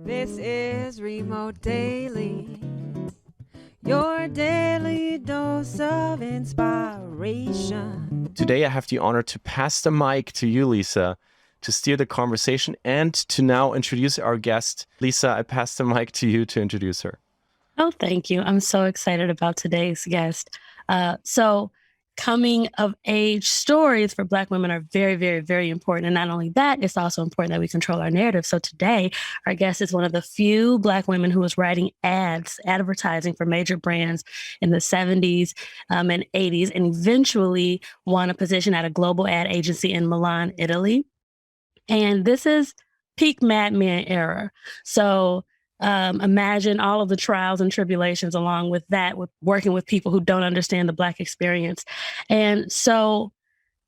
This is Remote Daily, your daily dose of inspiration. Today I have the honor to pass the mic to you, Lisa, to steer the conversation and to now introduce our guest. Lisa, I pass the mic to you to introduce her. Oh, thank you. I'm so excited about today's guest. Coming of age stories for Black women are very, very, very important. And not only that, it's also important that we control our narrative. So today, our guest is one of the few Black women who was writing advertising for major brands in the 70s and 80s, and eventually won a position at a global ad agency in Milan, Italy. And this is peak Mad Men era. So imagine all of the trials and tribulations along with that, with working with people who don't understand the Black experience. And so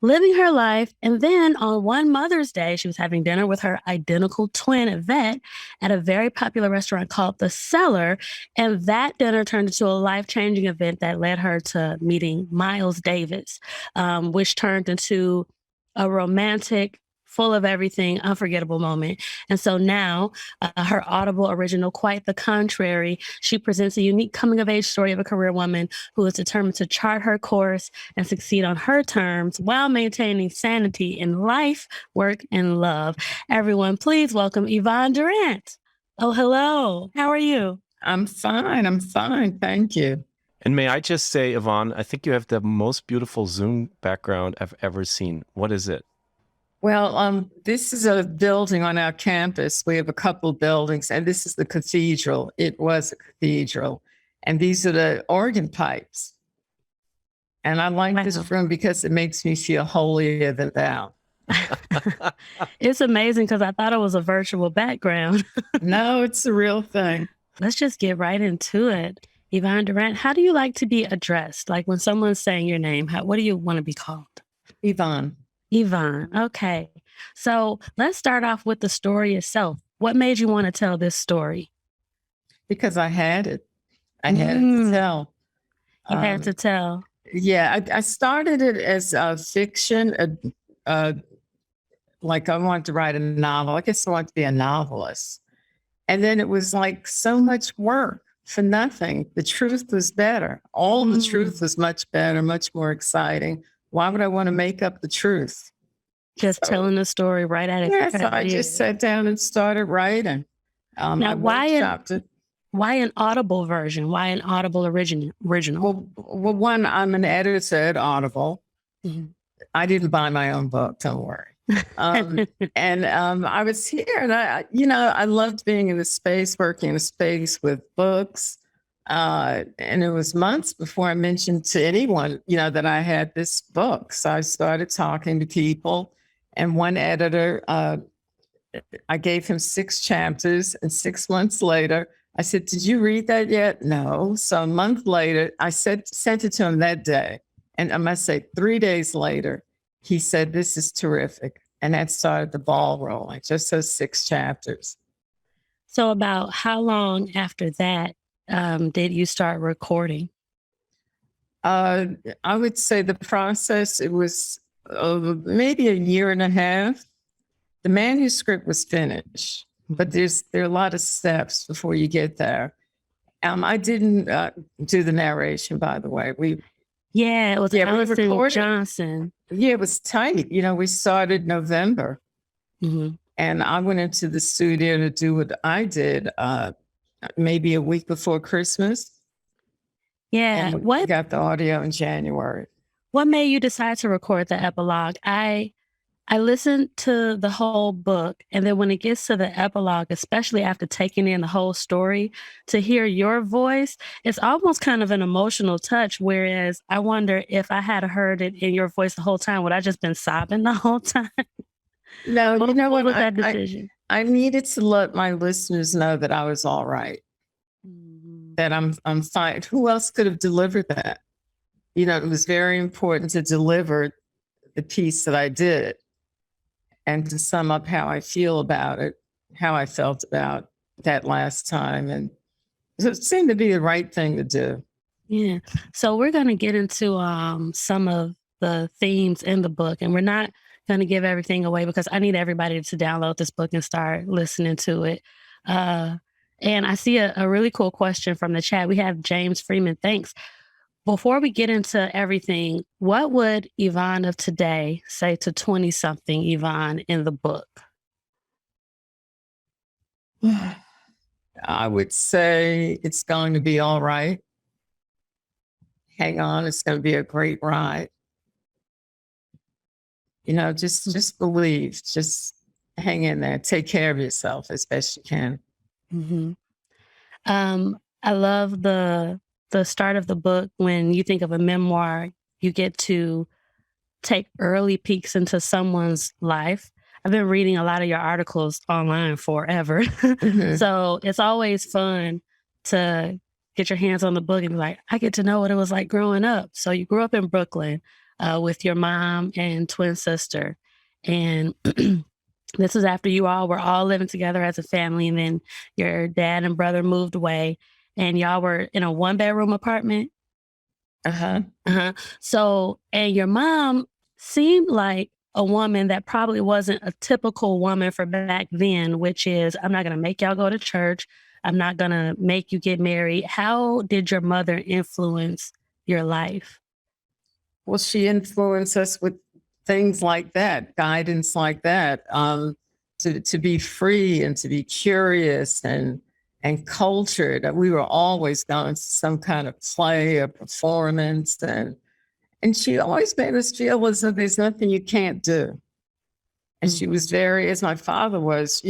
living her life. And then on one Mother's Day, she was having dinner with her identical twin, Yvette, at a very popular restaurant called The Cellar. And that dinner turned into a life-changing event that led her to meeting Miles Davis, which turned into a romantic, full of everything, unforgettable moment. And so now her Audible original, Quite the Contrary, she presents a unique coming-of-age story of a career woman who is determined to chart her course and succeed on her terms while maintaining sanity in life, work, and love. Everyone, please welcome Yvonne Durant. Oh, hello. How are you? I'm fine. Thank you. And may I just say, Yvonne, I think you have the most beautiful Zoom background I've ever seen. What is it? Well, this is a building on our campus. We have a couple buildings, and this is the cathedral. It was a cathedral. And these are the organ pipes. And I like this room because it makes me feel holier than thou. It's amazing because I thought it was a virtual background. No, it's the real thing. Let's just get right into it. Yvonne Durant, how do you like to be addressed? Like when someone's saying your name, what do you want to be called? Yvonne. Yvonne. Okay. So let's start off with the story itself. What made you want to tell this story? Because I had it. I had it to tell. You had to tell. Yeah, I started it as fiction. Like I wanted to write a novel. I guess I wanted to be a novelist. And then it was like so much work for nothing. The truth was better. All the truth was much better, much more exciting. Why would I want to make up the truth? Just telling the story right at it. Yeah, so I just sat down and started writing. Now, why an Audible version? Why an Audible original? Well, one, I'm an editor at Audible. Mm-hmm. I didn't buy my own book, don't worry. And I was here, and I loved being in the space, working in a space with books. And it was months before I mentioned to anyone, that I had this book. So I started talking to people, and one editor, I gave him 6 chapters, and 6 months later, I said, "Did you read that yet?" No. So a month later, I sent it to him that day. And I must say 3 days later, he said, "This is terrific." And that started the ball rolling, just those 6 chapters. So about how long after that did you start recording? I would say the process, it was maybe a year and a half. The manuscript was finished, but there are a lot of steps before you get there. I didn't do the narration, by the way. It was Allison Johnson. Yeah, it was tight. We started November. Mm-hmm. And I went into the studio to do what I did maybe a week before Christmas. Yeah. And we got the audio in January. What made you decide to record the epilogue? I listened to the whole book, and then when it gets to the epilogue, especially after taking in the whole story, to hear your voice, it's almost kind of an emotional touch. Whereas I wonder if I had heard it in your voice the whole time, would I just been sobbing the whole time? No, what was that decision? I needed to let my listeners know that I was all right, that I'm fine. Who else could have delivered that? It was very important to deliver the piece that I did and to sum up how I feel about it, how I felt about that last time. And it seemed to be the right thing to do. Yeah. So we're going to get into some of the themes in the book, and we're not going to give everything away because I need everybody to download this book and start listening to it. And I see a really cool question from the chat. We have James Freeman. Thanks. Before we get into everything, what would Yvonne of today say to 20-something Yvonne in the book? I would say it's going to be all right. Hang on, it's going to be a great ride. Just believe, just hang in there, take care of yourself as best you can. Mm-hmm. I love the start of the book. When you think of a memoir, you get to take early peeks into someone's life. I've been reading a lot of your articles online forever. Mhm. So it's always fun to get your hands on the book and be like, I get to know what it was like growing up. So you grew up in Brooklyn with your mom and twin sister. And this was after you all were all living together as a family. And then your dad and brother moved away and y'all were in a 1-bedroom apartment. So, and your mom seemed like a woman that probably wasn't a typical woman for back then, which is, I'm not going to make y'all go to church. I'm not going to make you get married. How did your mother influence your life? Well, she influenced us with things like that, guidance like that, to be free and to be curious and cultured. We were always going to some kind of play or performance, and she always made us feel as though there's nothing you can't do. And she was very, as my father was,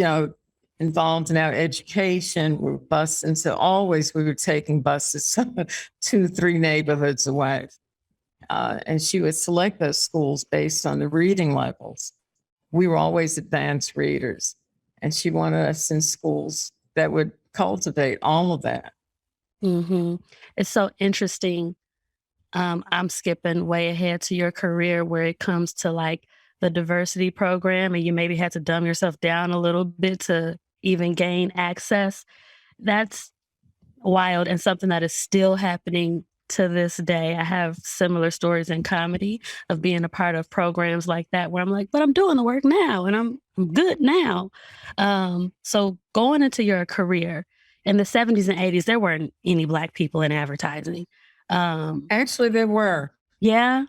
involved in our education. We were busing, so always we were taking buses 2-3 neighborhoods away. And she would select those schools based on the reading levels. We were always advanced readers, and she wanted us in schools that would cultivate all of that. Mm-hmm. It's so interesting. I'm skipping way ahead to your career where it comes to like the diversity program, and you maybe had to dumb yourself down a little bit to even gain access. That's wild and something that is still happening to this day. I have similar stories in comedy of being a part of programs like that where I'm like, but I'm doing the work now and I'm good now. So going into your career in the 70s and 80s, there weren't any Black people in advertising. Actually, there were. Yeah.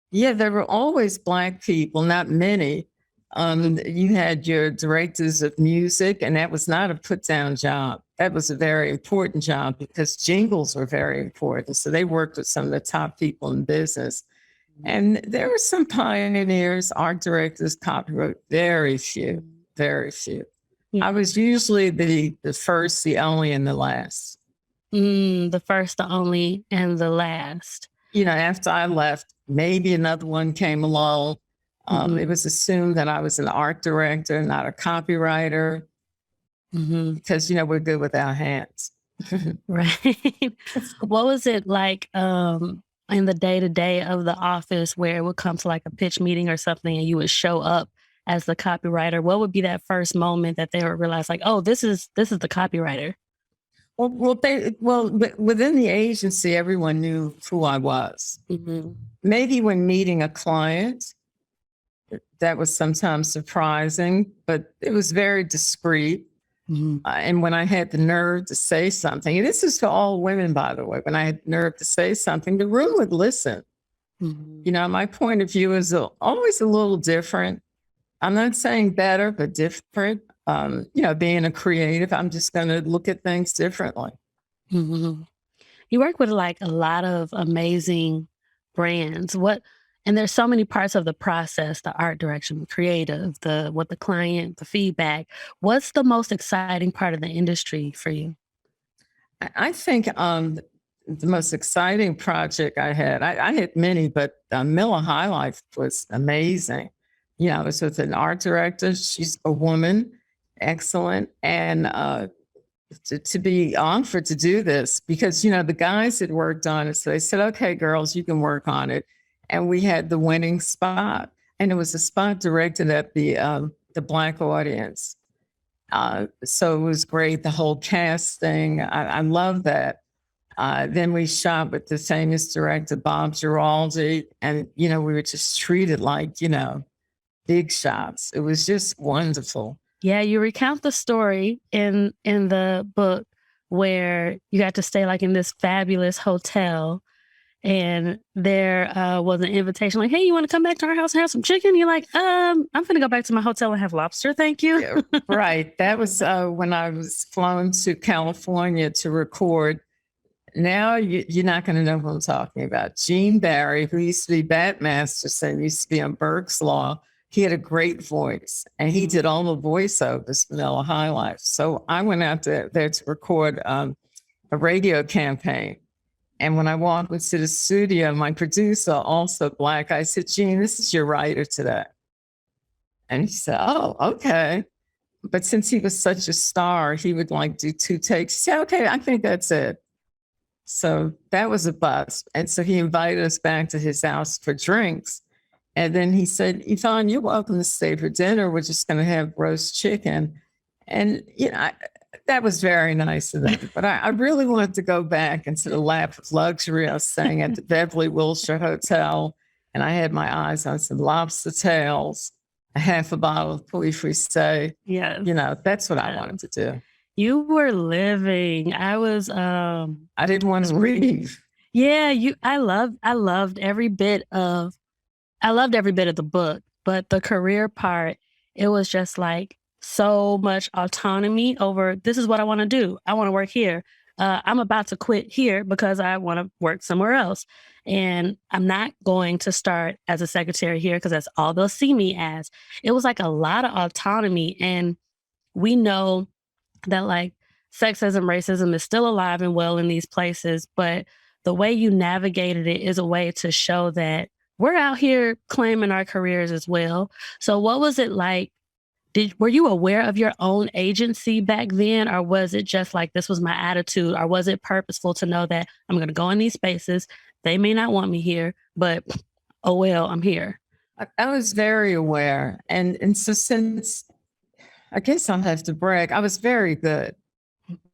Yeah, there were always Black people, not many. You had your directors of music, and that was not a put-down job. That was a very important job because jingles were very important. So they worked with some of the top people in business. And there were some pioneers, art directors, copyright, very few, very few. Yeah. I was usually the first, the only, and the last. The first, the only, and the last. After I left, maybe another one came along. It was assumed that I was an art director, not a copywriter, because, we're good with our hands. Right. What was it like in the day-to-day of the office where it would come to like a pitch meeting or something and you would show up as the copywriter? What would be that first moment that they would realize like, oh, this is the copywriter? Well, within the agency, everyone knew who I was. Maybe when meeting a client, that was sometimes surprising, but it was very discreet. And when I had the nerve to say something, and this is to all women, by the way, when I had the nerve to say something, the room would listen. My point of view is always a little different. I'm not saying better, but different. Being a creative, I'm just going to look at things differently. You work with like a lot of amazing brands. And there's so many parts of the process, the art direction, the creative, with the client, the feedback. What's the most exciting part of the industry for you? I think the most exciting project I had many, but Miller High Life was amazing. It was with an art director. She's a woman, excellent. And to be offered to do this, because, the guys had worked on it. So they said, okay, girls, you can work on it. And we had the winning spot. And it was a spot directed at the Black audience. So it was great, the whole casting. I love that. Then we shot with the famous director, Bob Giraldi. And, we were just treated like, big shots. It was just wonderful. Yeah, you recount the story in the book where you got to stay like in this fabulous hotel, and there was an invitation like, "Hey, you want to come back to our house and have some chicken?" You're like, I'm gonna go back to my hotel and have lobster, thank you." Yeah, right. That was when I was flown to California to record. Now you're not going to know who I'm talking about. Gene Barry, who used to be Bat Masterson, used to be on Burke's Law. He had a great voice, and he did all the voiceovers, Vanilla High Life. So I went out there to record a radio campaign. And when I walked into the studio, my producer, also Black, I said, "Gene, this is your writer today." And he said, "Oh, okay." But since he was such a star, he would like do 2 takes. He said, "Okay, I think that's it." So that was a bust. And so he invited us back to his house for drinks. And then he said, "Yvonne, you're welcome to stay for dinner. We're just going to have roast chicken." And, that was very nice of them. But I really wanted to go back into the lap of luxury. I was staying at the Beverly Wilshire Hotel, and I had my eyes on some lobster tails, a half a bottle of poulet frisé. Yeah. That's what I wanted to do. You were living. I was I didn't want to leave. yeah, I loved every bit of the book, but the career part, it was just like so much autonomy over, this is what I want to do. I want to work here. I'm about to quit here because I want to work somewhere else. And I'm not going to start as a secretary here because that's all they'll see me as. It was like a lot of autonomy. And we know that like sexism, racism is still alive and well in these places, but the way you navigated it is a way to show that we're out here claiming our careers as well. So what was it like? Were you aware of your own agency back then, or was it just like, this was my attitude, or was it purposeful to know that I'm going to go in these spaces? They may not want me here, but oh well, I'm here. I was very aware. And so since, I guess I'll have to brag, I was very good.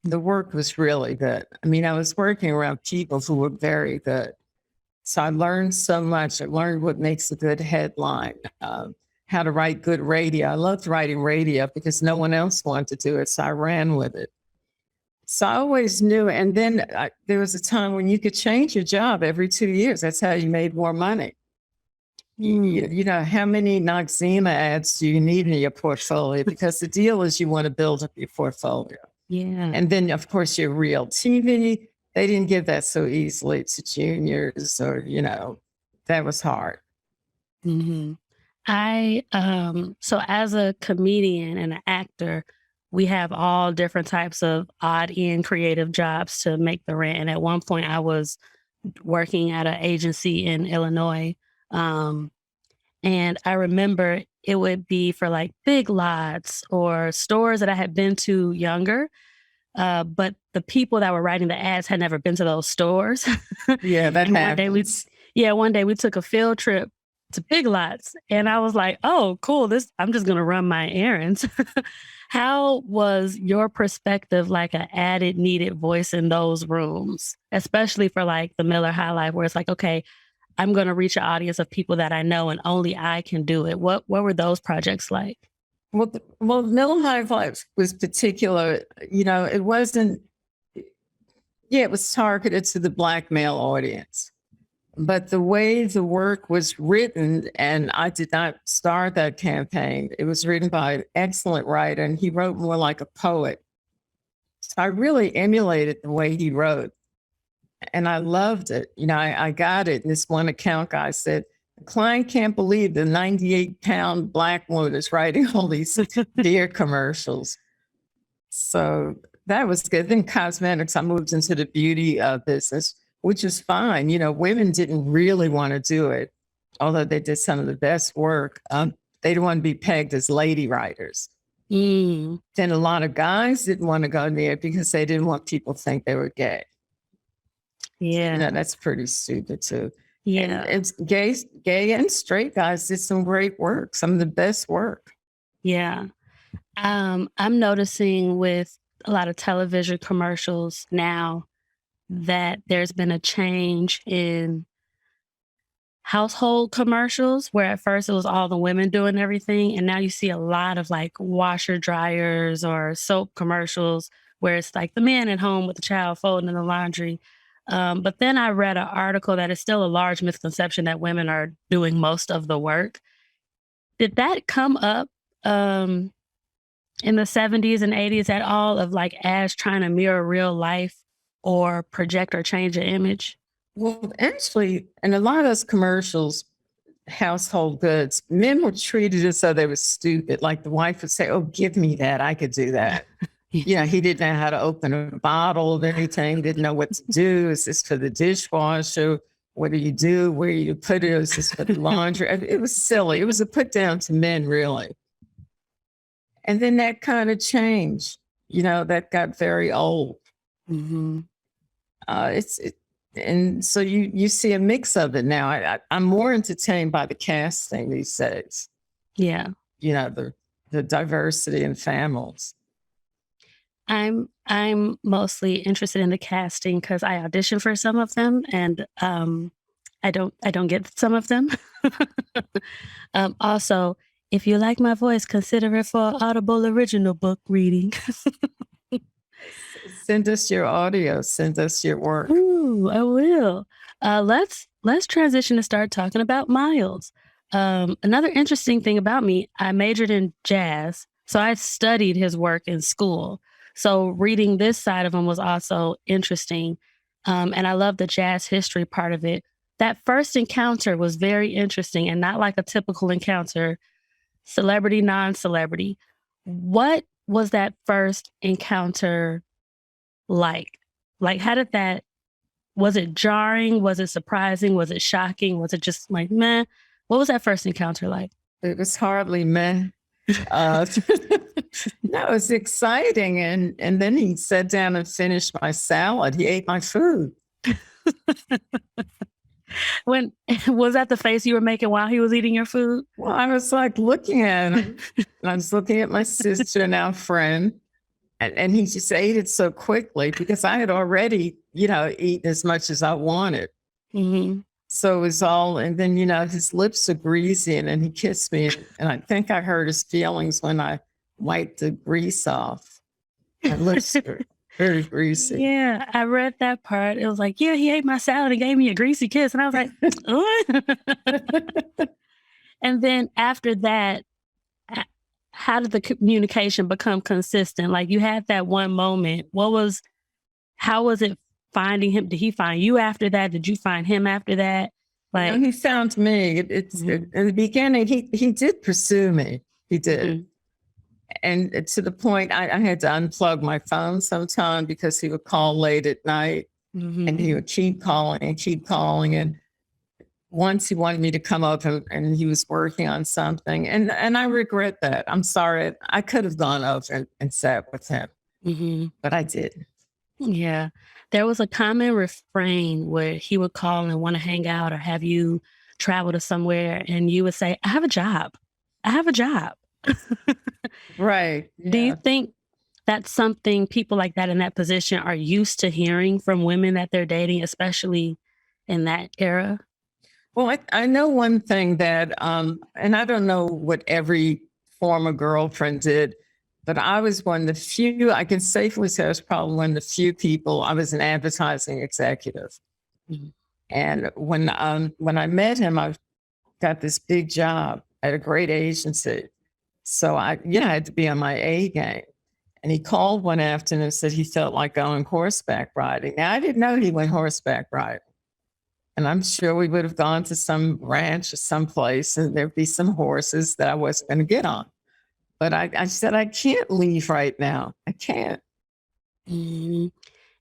The work was really good. I mean, I was working around people who were very good. So I learned so much. I learned what makes a good headline, how to write good radio. I loved writing radio because no one else wanted to do it. So I ran with it. So I always knew. And then there was a time when you could change your job every 2 years. That's how you made more money. How many Noxzema ads do you need in your portfolio? Because the deal is you want to build up your portfolio. Yeah. And then, of course, your real TV, they didn't give that so easily to juniors or, that was hard. Mm-hmm. So as a comedian and an actor, we have all different types of odd end creative jobs to make the rent. And at one point I was working at an agency in Illinois. And I remember it would be for like Big Lots or stores that I had been to younger. But the people that were writing the ads had never been to those stores. Yeah, that happens. One day we took a field trip to Big Lots, and I was like, "Oh, cool! I'm just gonna run my errands." How was your perspective like an added needed voice in those rooms, especially for like the Miller High Life, where it's like, okay, I'm gonna reach an audience of people that I know, and only I can do it. What were those projects like? Well, Miller High Life was particular. It wasn't. Yeah, it was targeted to the Black male audience. But the way the work was written, and I did not start that campaign, it was written by an excellent writer, and he wrote more like a poet. So I really emulated the way he wrote, and I loved it. I got it. And this one account guy said, "The client can't believe the 98-pound Black woman is writing all these beer commercials." So that was good. Then cosmetics, I moved into the beauty business, which is fine. Women didn't really want to do it, although they did some of the best work. They didn't want to be pegged as lady writers. Then a lot of guys didn't want to go there because they didn't want people to think they were gay. Yeah. That's pretty stupid too. Yeah. And it's gay and straight guys did some great work, some of the best work. Yeah. I'm noticing with a lot of television commercials now that there's been a change in household commercials where at first it was all the women doing everything. And now you see a lot of like washer dryers or soap commercials where it's like the man at home with the child folding the laundry. But then I read an article that is still a large misconception that women are doing most of the work. Did that come up in the 70s and 80s at all of like ads trying to mirror real life or project or change an image? Well, actually, in a lot of those commercials, household goods, men were treated as though they were stupid. Like the wife would say, "Oh, give me that. I could do that." Yeah. He didn't know how to open a bottle of anything, didn't know what to do. Is this for the dishwasher? What do you do? Where do you put it? Is this for the laundry? It was silly. It was a put down to men, really. And then that kind of changed. That got very old. Mm-hmm. And so you see a mix of it now. I'm more entertained by the casting these days. Yeah. The diversity in families. I'm mostly interested in the casting because I audition for some of them, and I don't get some of them. Also, if you like my voice, consider it for Audible original book reading. Send us your audio. Send us your work. Ooh, I will. Let's transition to start talking about Miles. Another interesting thing about me, I majored in jazz, so I studied his work in school. So reading this side of him was also interesting. And I love the jazz history part of it. That first encounter was very interesting and not like a typical encounter, celebrity, non-celebrity. What was that first encounter like? Like, was it jarring? Was it surprising? Was it shocking? Was it just like, meh? What was that first encounter like? It was hardly meh. No, it's exciting. And then he sat down and finished my salad. He ate my food. When was that the face you were making while he was eating your food? Well, I was like looking at him. And I was looking at my sister and our friend. And he just ate it so quickly because I had already, eaten as much as I wanted. Mm-hmm. So it was all, and then, his lips are greasy and he kissed me. And I think I hurt his feelings when I wiped the grease off. My lips are very greasy. Yeah, I read that part. It was like, yeah, he ate my salad and gave me a greasy kiss. And I was like, what? And then after that, how did the communication become consistent? Like you had that one moment. How was it finding him? Did he find you after that? Did you find him after that? Like he found me. In the beginning, he did pursue me. He did. Mm-hmm. And to the point, I had to unplug my phone sometime because he would call late at night. Mm-hmm. And he would keep calling and keep calling. And once he wanted me to come up and he was working on something. And I regret that. I'm sorry. I could have gone over and sat with him, mm-hmm. but I didn't. Yeah. There was a common refrain where he would call and want to hang out or have you travel to somewhere and you would say, I have a job. I have a job. Right. Yeah. Do you think that's something people like that in that position are used to hearing from women that they're dating, especially in that era? Well, I know one thing that, and I don't know what every former girlfriend did, but I was one of the few, I can safely say I was probably one of the few people, I was an advertising executive. Mm-hmm. And when I met him, I got this big job at a great agency. So I had to be on my A game. And he called one afternoon and said he felt like going horseback riding. Now, I didn't know he went horseback riding. And I'm sure we would have gone to some ranch or someplace and there'd be some horses that I wasn't going to get on. But I said, I can't leave right now. I can't. Mm-hmm.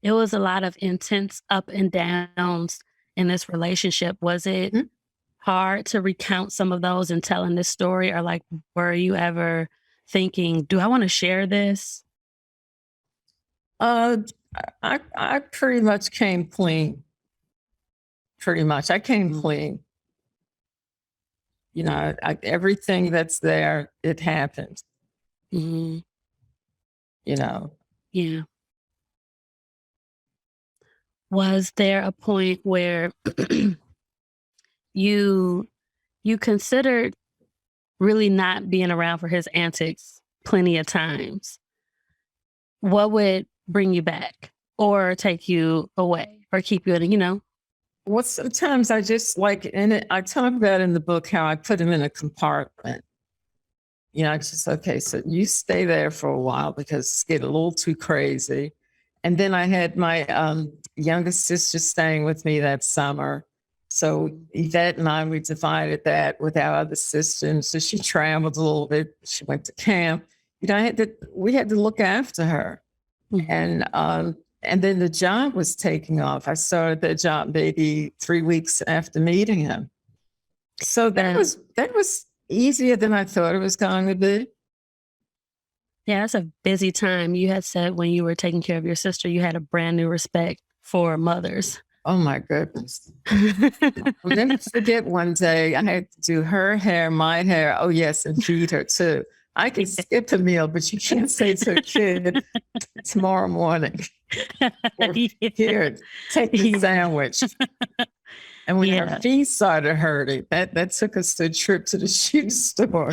It was a lot of intense up and downs in this relationship. Was it mm-hmm. hard to recount some of those and telling this story? Or like, were you ever thinking, do I want to share this? I pretty much came clean. Pretty much. I came clean. Everything that's there, it happened. Mm-hmm. Yeah. Was there a point where you considered really not being around for his antics plenty of times. What would bring you back or take you away or keep you in, Well, sometimes I just like in it. I talk about in the book how I put him in a compartment. It's just okay. So you stay there for a while because it's getting a little too crazy. And then I had my youngest sister staying with me that summer. So Yvette and I, we divided that with our other sister. And so she traveled a little bit. She went to camp. We had to look after her. Mhm. And then the job was taking off. I started that job maybe 3 weeks after meeting him. So that was easier than I thought it was going to be. Yeah, it's a busy time. You had said when you were taking care of your sister, you had a brand new respect for mothers. Oh my goodness. I'll never forget one day I had to do her hair, my hair. Oh yes, and feed her too. I can skip a meal, but you can't say to a kid tomorrow morning, or, here, take the sandwich. And when her feet started hurting, that took us to a trip to the shoe store.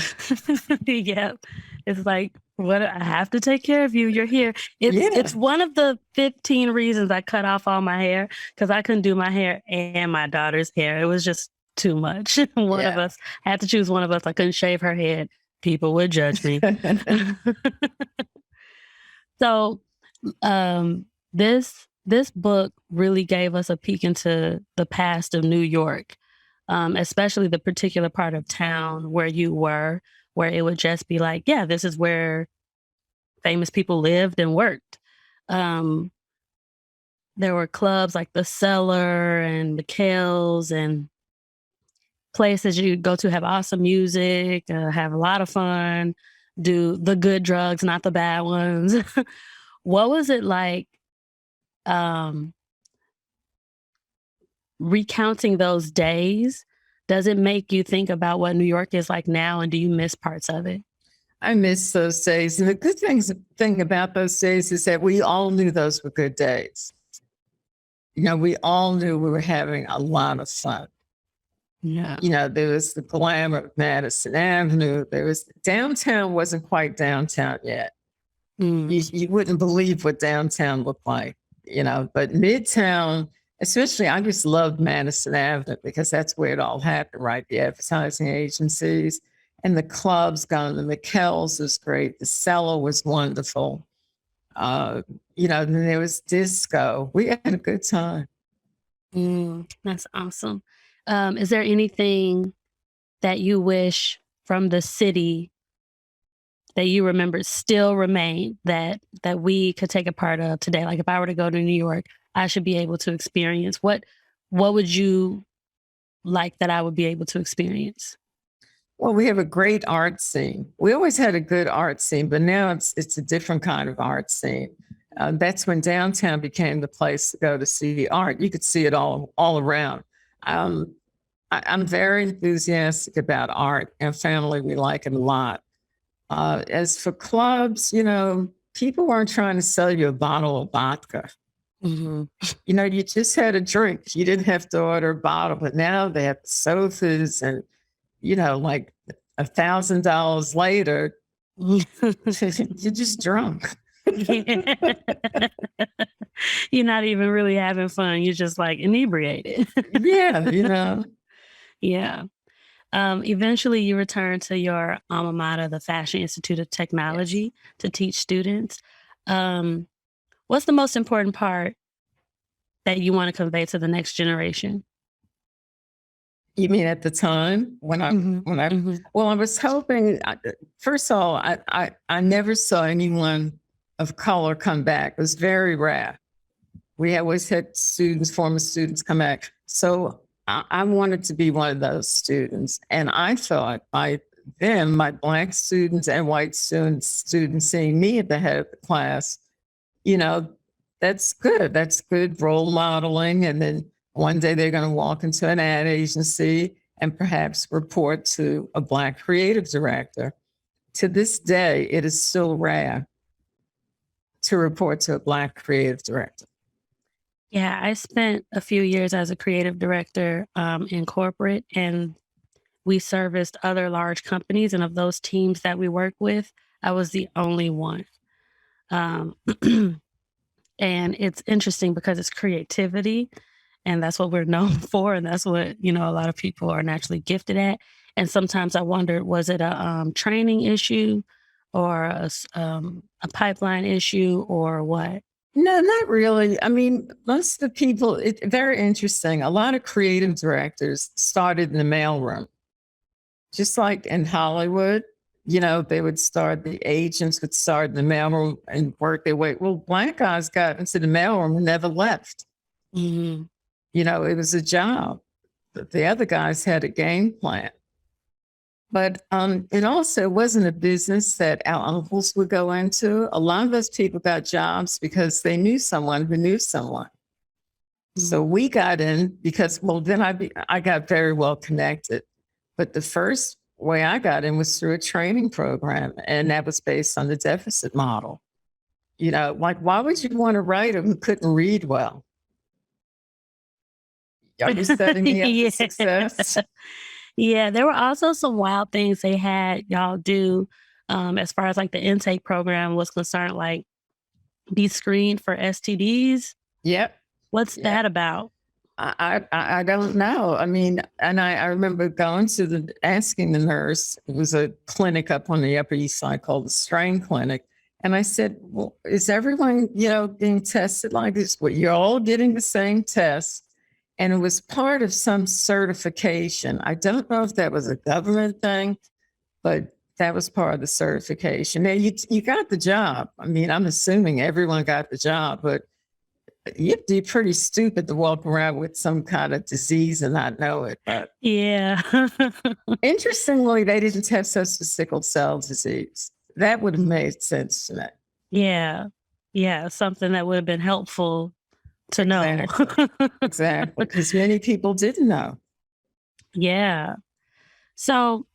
Yeah. It's like, what, I have to take care of you. You're here. It's one of the 15 reasons I cut off all my hair, because I couldn't do my hair and my daughter's hair. It was just too much. One of us, I had to choose one of us. I couldn't shave her head. People would judge me. So this book really gave us a peek into the past of New York, especially the particular part of town where you were, where it would just be like, yeah, this is where famous people lived and worked. There were clubs like the Cellar and the Kells and places you go to have awesome music, have a lot of fun, do the good drugs, not the bad ones. What was it like recounting those days? Does it make you think about what New York is like now, and do you miss parts of it? I miss those days. And the good thing about those days is that we all knew those were good days. We all knew we were having a lot of fun. Yeah. There was the glamour of Madison Avenue. Downtown wasn't quite downtown yet. You wouldn't believe what downtown looked like, but Midtown, especially, I just loved Madison Avenue because that's where it all happened, right? The advertising agencies and the clubs, going to McKell's was great. The Cellar was wonderful. Then there was disco. We had a good time. That's awesome. Is there anything that you wish from the city that you remember still remain that we could take a part of today? Like if I were to go to New York, I should be able to experience. What would you like that I would be able to experience? Well, we have a great art scene. We always had a good art scene, but now it's a different kind of art scene. That's when downtown became the place to go to see art. You could see it all around. I'm very enthusiastic about art, and family, we like it a lot. As for clubs, people weren't trying to sell you a bottle of vodka. Mm-hmm. You just had a drink. You didn't have to order a bottle, but now they have sofas and, like $1,000 later, you're just drunk. You're not even really having fun. You're just like inebriated. Yeah. Yeah. Eventually you returned to your alma mater, the Fashion Institute of Technology, to teach students. What's the most important part that you want to convey to the next generation? You mean at the time when I was hoping, first of all, I never saw anyone of color come back. It was very rare. We always had former students come back. So I wanted to be one of those students. And I thought by then my Black students and white students seeing me at the head of the class, that's good. That's good role modeling. And then one day they're going to walk into an ad agency and perhaps report to a Black creative director. To this day, it is still rare to report to a Black creative director. Yeah, I spent a few years as a creative director in corporate, and we serviced other large companies. And of those teams that we work with, I was the only one. Um, and it's interesting because it's creativity, and that's what we're known for, and that's what a lot of people are naturally gifted at. And sometimes I wondered, was it a training issue, or a pipeline issue, or what? No, not really. I mean, most of the people, very interesting. A lot of creative directors started in the mailroom, just like in Hollywood. They would start, the agents would start in the mailroom and work their way. Well, black guys got into the mailroom and never left. Hmm. It was a job. But the other guys had a game plan. But it also wasn't a business that our uncles would go into. A lot of those people got jobs because they knew someone who knew someone. So we got in because, well, then I got very well connected. But the first way I got in was through a training program, and that was based on the deficit model. Like, why would you want a writer who couldn't read well? Are you setting me up for success? Yeah, there were also some wild things they had y'all do as far as like the intake program was concerned, like be screened for STDs. Yep. What's that about? I don't know. I mean, and I remember going to asking the nurse, it was a clinic up on the Upper East Side called the Strain Clinic. And I said, well, is everyone, being tested like this? Well, you're all getting the same test. And it was part of some certification. I don't know if that was a government thing, but that was part of the certification. Now, you got the job. I mean, I'm assuming everyone got the job, but you have to be pretty stupid to walk around with some kind of disease and not know it. But Yeah. interestingly, they didn't test us for sickle cell disease. That would have made sense to me. Yeah. Yeah. Something that would have been helpful to know. Exactly. Because many people didn't know. Yeah. So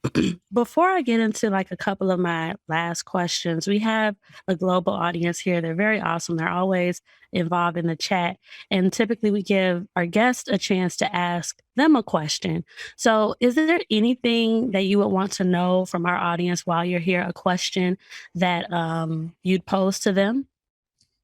before I get into like a couple of my last questions, we have a global audience here. They're very awesome. They're always involved in the chat. And typically we give our guests a chance to ask them a question. So is there anything that you would want to know from our audience while you're here, a question that you'd pose to them?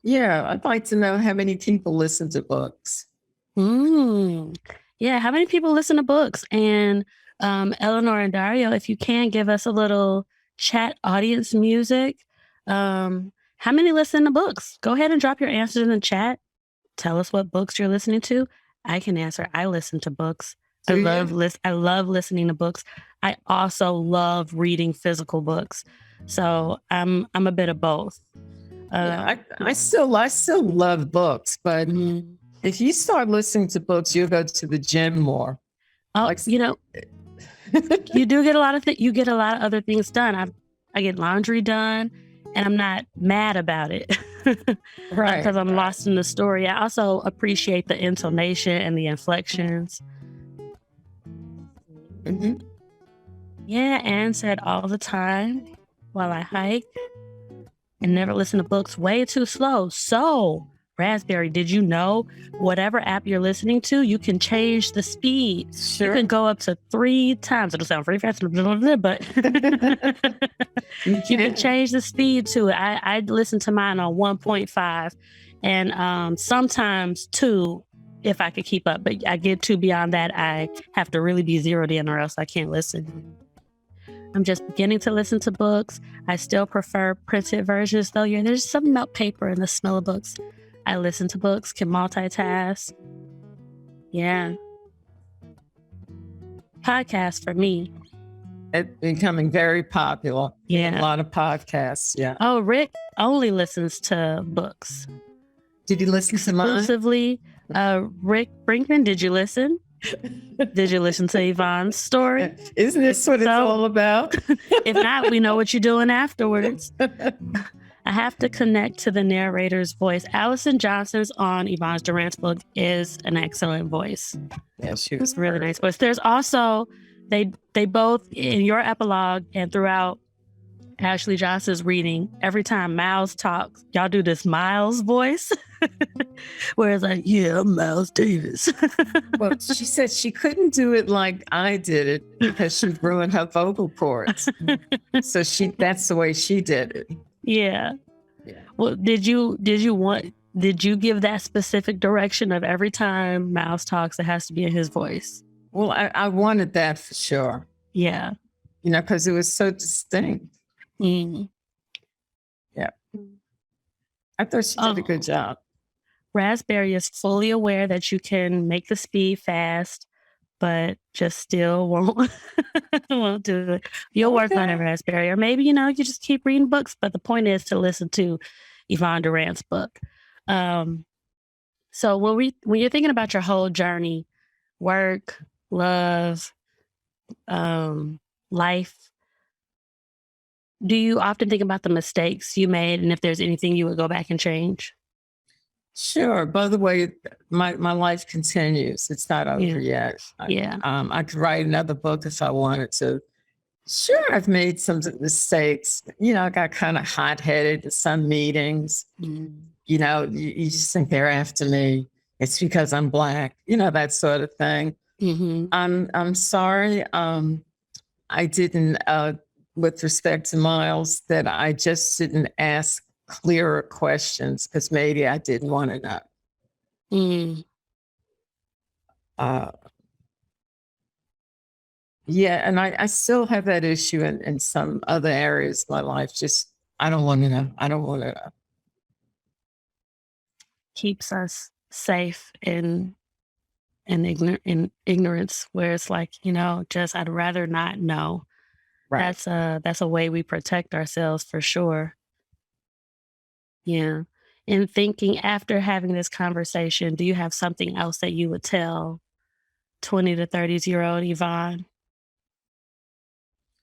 Yeah, I'd like to know how many people listen to books. Yeah, how many people listen to books? And Eleanor and Dario, if you can give us a little chat audience music. How many listen to books? Go ahead and drop your answers in the chat. Tell us what books you're listening to. I can answer. I listen to books. I love listening to books. I also love reading physical books. So I'm a bit of both. I still love books, but if you start listening to books, you'll go to the gym more. Oh, you do get a lot of you get a lot of other things done. I get laundry done, and I'm not mad about it, right? Because I'm lost in the story. I also appreciate the intonation and the inflections. Mm-hmm. Yeah, Anne said all the time while I hike. And never listen to books, way too slow. So, Raspberry, did you know whatever app you're listening to, you can change the speed. Sure. You can go up to 3 times. It'll sound very fast, but you can change the speed to it. I listen to mine on 1.5 and sometimes 2 if I could keep up. But I get 2 beyond that, I have to really be zeroed in or else I can't listen. I'm just beginning to listen to books. I still prefer printed versions, though. There's something about paper and the smell of books. I listen to books, can multitask. Yeah. Podcast for me. It's becoming very popular. Yeah. A lot of podcasts. Yeah. Oh, Rick only listens to books. Did you listen to mine? Exclusively. Rick Brinkman, did you listen? Did you listen to Yvonne's story? Isn't this what it's all about? If not, we know what you're doing afterwards. I have to connect to the narrator's voice. Allison Johnson's on Yvonne Durant's book is an excellent voice. Yeah, she was really nice voice. There's also, they both, in your epilogue and throughout Ashley Johnson's reading, every time Miles talks, y'all do this Miles voice. Whereas like, yeah, I'm Miles Davis. Well, she said she couldn't do it like I did it because she'd ruin her vocal cords. So that's the way she did it. Yeah. Yeah. Well, did you give that specific direction of every time Miles talks, it has to be in his voice? Well, I wanted that for sure. Yeah. Because it was so distinct. Mm. Yeah. I thought she did a good job. Raspberry is fully aware that you can make the speed fast, but just still won't do it. You'll work on it, Raspberry. Or maybe, you just keep reading books, but the point is to listen to Yvonne Durant's book. So when you're thinking about your whole journey, work, love, life, do you often think about the mistakes you made and if there's anything you would go back and change? Sure. By the way, my life continues. It's not over yet. I could write another book if I wanted to. Sure, I've made some mistakes. I got kind of hot-headed at some meetings. You just think they're after me. It's because I'm Black, that sort of thing. Mm-hmm. I'm sorry. I didn't, with respect to Miles, that I just didn't ask clearer questions because maybe I didn't want to know. And I still have that issue in some other areas of my life. Just, I don't want to know. I don't want to know. Keeps us safe in ignorance, where it's like, just I'd rather not know. Right. That's a way we protect ourselves for sure. Yeah. In thinking after having this conversation, do you have something else that you would tell 20 to 30-year-old Yvonne?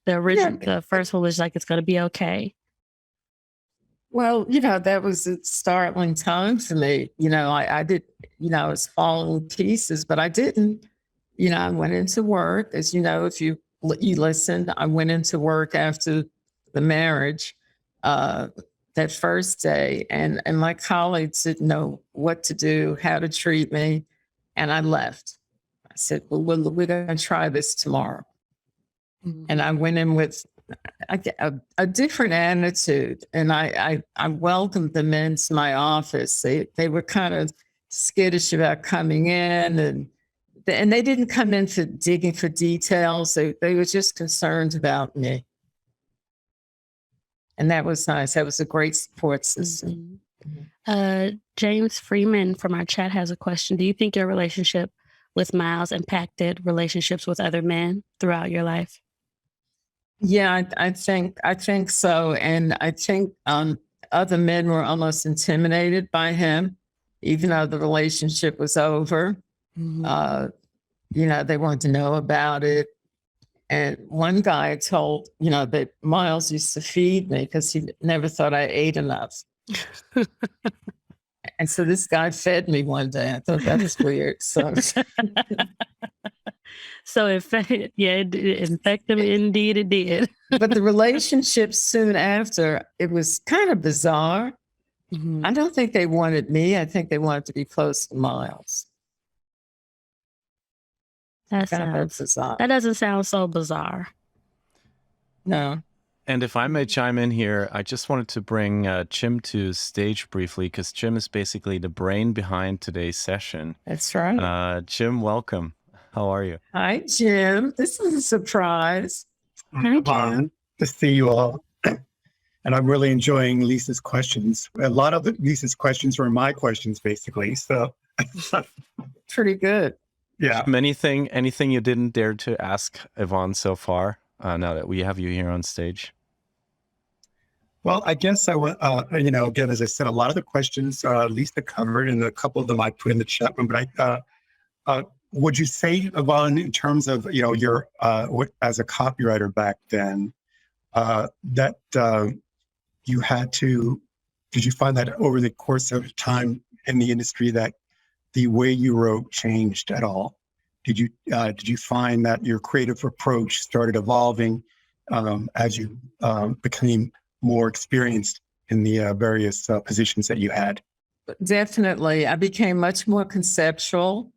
The first one was like, it's going to be okay. Well, that was a startling time for me. I did, I was following pieces, but I didn't. I went into work, as if you listened, I went into work after the marriage that first day, and my colleagues didn't know what to do, how to treat me, and I left. I said, well, we're going to try this tomorrow. Mm-hmm. And I went in with a different attitude, and I welcomed them into my office. They were kind of skittish about coming in, and they didn't come in for digging for details. They were just concerned about me. And that was nice. That was a great support system. Mm-hmm. James Freeman from our chat has a question. Do you think your relationship with Miles impacted relationships with other men throughout your life? Yeah, I think so. And I think other men were almost intimidated by him, even though the relationship was over. Mm-hmm. They wanted to know about it. And one guy told, that Miles used to feed me because he never thought I ate enough. And so this guy fed me one day. I thought that was weird. So it infected him. Indeed, it did. But the relationship soon after, it was kind of bizarre. Mm-hmm. I don't think they wanted me. I think they wanted to be close to Miles. That doesn't sound so bizarre. No. And if I may chime in here, I just wanted to bring Jim to stage briefly, because Jim is basically the brain behind today's session. That's right. Jim, welcome. How are you? Hi, Jim. This is a surprise. Hi, Yvonne. To see you all. And I'm really enjoying Lisa's questions. A lot of Lisa's questions were my questions, basically. So pretty good. Yeah. Anything you didn't dare to ask Yvonne so far, now that we have you here on stage? Well, I guess again, as I said, a lot of the questions Lisa covered, and a couple of them I put in the chat room. But would you say, Yvonne, in terms of your as a copywriter back then, that you had to? Did you find that over the course of time in the industry that the way you wrote changed at all? Did you find that your creative approach started evolving as you became more experienced in the various positions that you had? Definitely. I became much more conceptual.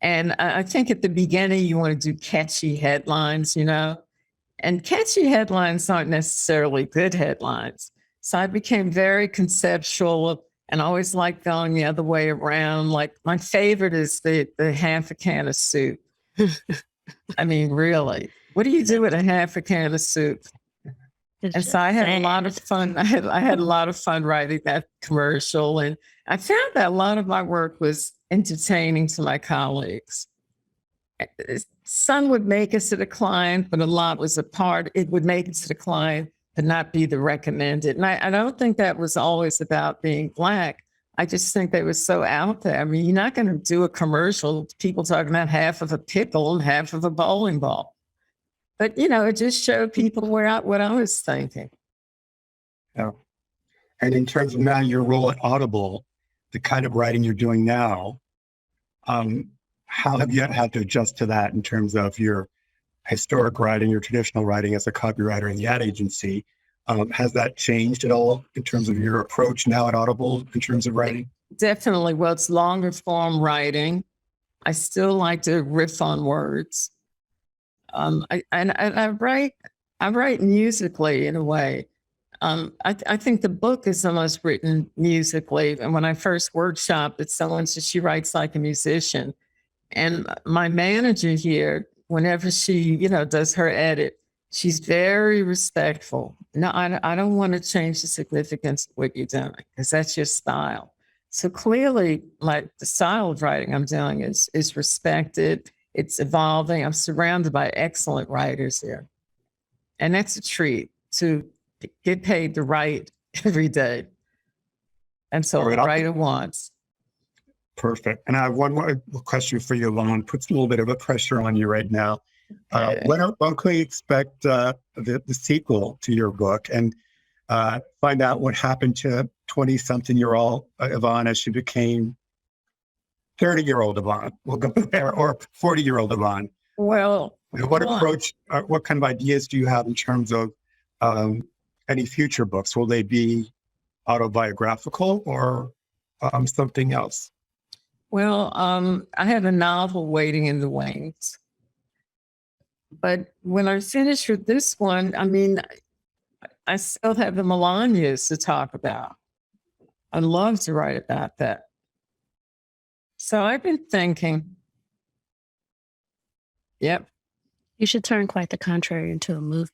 And I think at the beginning, you want to do catchy headlines, and catchy headlines aren't necessarily good headlines. So I became very conceptual and always liked going the other way around. Like my favorite is the half a can of soup. I mean, really, what do you do with a half a can of soup? And so I had a lot of fun. I had a lot of fun writing that commercial. And I found that a lot of my work was entertaining to my colleagues. Some would make us to the client, but a lot was a part. It would make it to the client, but not be the recommended. And I don't think that was always about being Black. I just think they were so out there. I mean, you're not going to do a commercial, people talking about half of a pickle and half of a bowling ball. But, it just showed people what I was thinking. Yeah. And in terms of now your role at Audible, the kind of writing you're doing now, how have you had to adjust to that in terms of your historic writing, your traditional writing as a copywriter in the ad agency? Has that changed at all in terms of your approach now at Audible in terms of writing? Definitely. Well, it's longer form writing. I still like to riff on words. I write musically in a way. I think the book is almost written musically. And when I first workshopped it, someone said she writes like a musician. And my manager here, whenever she, does her edit, she's very respectful. No, I don't want to change the significance of what you're doing because that's your style. So clearly, like the style of writing I'm doing is respected. It's evolving. I'm surrounded by excellent writers here. And that's a treat to get paid to write every day. And so the writer wants. Perfect. And I have one more question for you, Yvonne. Puts a little bit of a pressure on you right now. When can we expect the sequel to your book and find out what happened to 20-something-year-old Yvonne as she became 30-year-old Yvonne? We'll go there, or 40-year-old Yvonne. Well, what approach, what kind of ideas do you have in terms of any future books? Will they be autobiographical or something else? Well, I have a novel waiting in the wings. But when I finish with this one, I mean, I still have the Milan years to talk about. I'd love to write about that. So I've been thinking, yep. You should turn Quite the Contrary into a movie.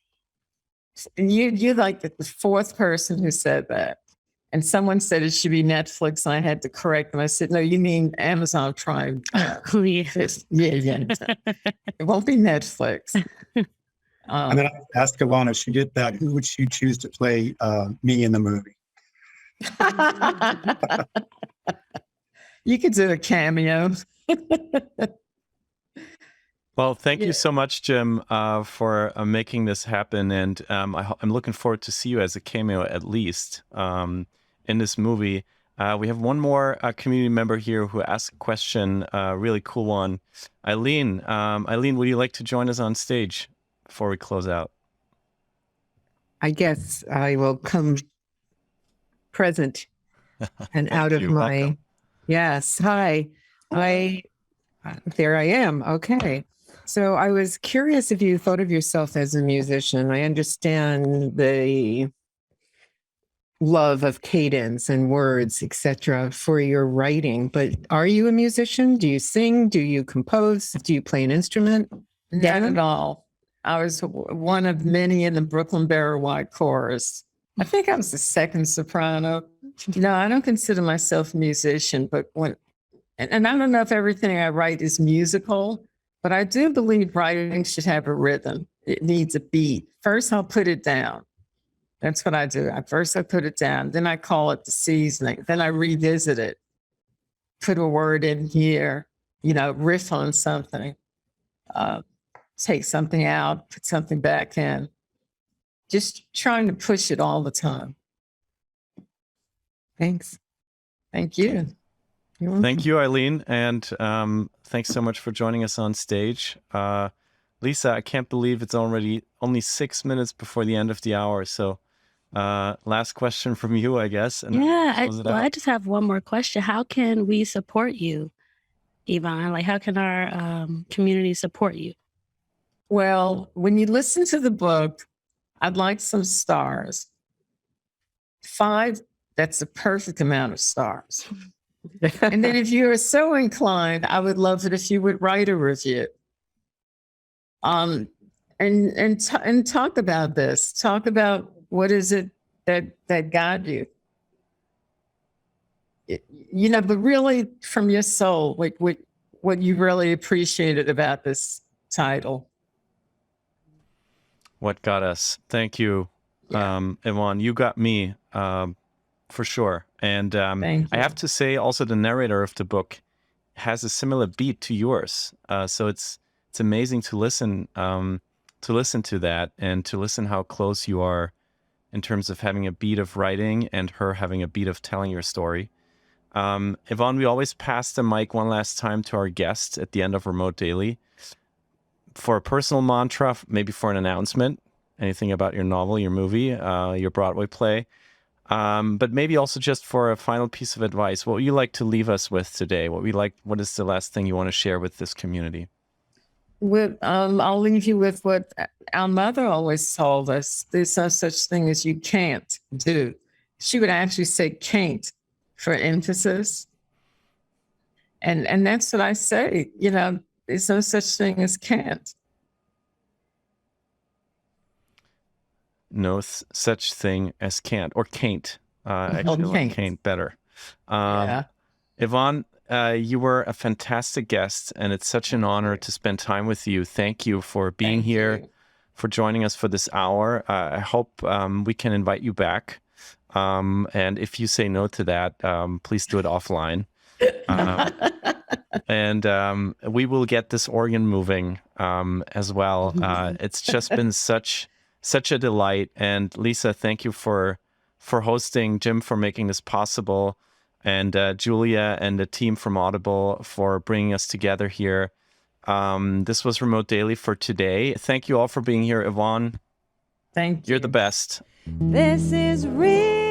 You're like the fourth person who said that. And someone said it should be Netflix, and I had to correct them. I said, no, you mean Amazon Prime. Oh, yes. Yeah. It won't be Netflix. And then I asked Yvonne if she did that, who would she choose to play me in the movie? You could do a cameo. Well, thank you so much, Jim, for making this happen. And I'm looking forward to see you as a cameo, at least, in this movie. We have one more community member here who asked a question, a really cool one. Eileen, would you like to join us on stage before we close out? I guess I will come present and out of my... Welcome. Yes. Hi. There I am. Okay. So I was curious if you thought of yourself as a musician. I understand the love of cadence and words, etc., for your writing, but are you a musician? Do you sing? Do you compose? Do you play an instrument? Not at all. I was one of many in the Brooklyn Barrow White Chorus. I think I was the second soprano. No, I don't consider myself a musician, but and I don't know if everything I write is musical, but I do believe writing should have a rhythm. It needs a beat. First, I'll put it down. That's what I do. First, I put it down. Then I call it the seasoning. Then I revisit it. Put a word in here, riff on something. Take something out, put something back in. Just trying to push it all the time. Thanks. Thank you. Thank you, Eileen. And thanks so much for joining us on stage. Lisa, I can't believe it's only 6 minutes before the end of the hour. So Last question from you, I guess. And Yeah, close it out. I just have one more question. How can we support you, Yvonne? Like, how can our community support you? Well, when you listen to the book, I'd like some stars. 5, that's the perfect amount of stars. And then if you're so inclined, I would love it if you would write a review. And talk about this. Talk about what is it that got you. You know, but really from your soul, what you really appreciated about this title. What got us? Thank you, Yeah. Yvonne. You got me, for sure. And Thank I you. have to say, also, the narrator of the book has a similar beat to yours. So it's amazing to listen to that, and to listen how close you are in terms of having a beat of writing and her having a beat of telling your story. Yvonne, we always pass the mic one last time to our guests at the end of Remote Daily for a personal mantra, maybe for an announcement, anything about your novel, your movie, your Broadway play, but maybe also just for a final piece of advice. What would you like to leave us with today? What is the last thing you want to share with this community? I'll leave you with what our mother always told us. There's no such thing as you can't do. She would actually say can't for emphasis. And that's what I say, you know, there's no such thing as can't. No such thing as can't, or can't. Actually, I like can't better. Yeah. Yvonne, you were a fantastic guest, and it's such an honor to spend time with you. Thank you for being here, for joining us for this hour. I hope we can invite you back. And if you say no to that, please do it offline. And we will get this organ moving as well. It's just been such a delight. And Lisa, thank you for hosting, Jim for making this possible, and Julia and the team from Audible for bringing us together here. This was Remote Daily for today. Thank you all for being here. Yvonne, Thank you. You're the best. This is real.